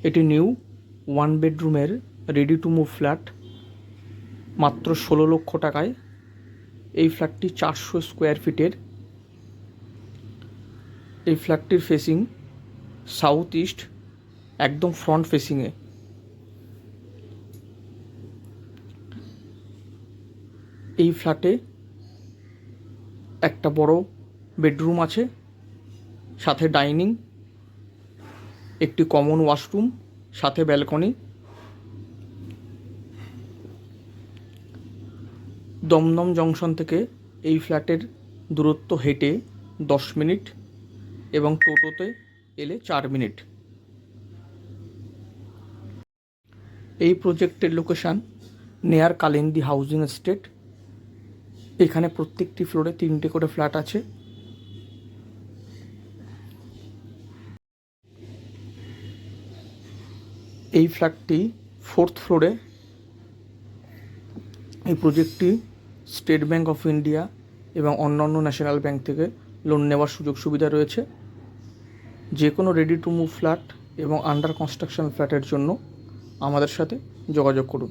এটি নিউ 1 বেডরুমের ready to move flat, মাত্র 16 লক্ষ টাকায়। এই ফ্ল্যাটটি 400 স্কোয়ার ফিটের। এই ফ্ল্যাটটির ফেসিং সাউথ ইস্ট, একদম ফ্রন্ট ফেসিংয়ে। এই ফ্ল্যাটে একটা বড় বেডরুম আছে, সাথে ডাইনিং, একটি কমন ওয়াশরুম, সাথে ব্যালকনি। দমদম জংশন থেকে এই ফ্ল্যাটের দূরত্ব হেঁটে 10 মিনিট এবং টোটোতে এলে 4 মিনিট। এই প্রজেক্টের লোকেশান নেয়ার কালিন্দী হাউজিং এস্টেট। এখানে প্রত্যেকটি ফ্লোরে 3টে করে ফ্ল্যাট আছে। এই ফ্ল্যাটটি 4th ফ্লোরে। এই প্রজেক্টটি স্টেট ব্যাঙ্ক অফ ইন্ডিয়া এবং অন্যান্য ন্যাশনাল ব্যাঙ্ক থেকে লোন নেওয়ার সুযোগ সুবিধা রয়েছে। যে কোনো রেডি টু মুভ ফ্ল্যাট এবং আন্ডার কনস্ট্রাকশন ফ্ল্যাটের জন্য আমাদের সাথে যোগাযোগ করুন।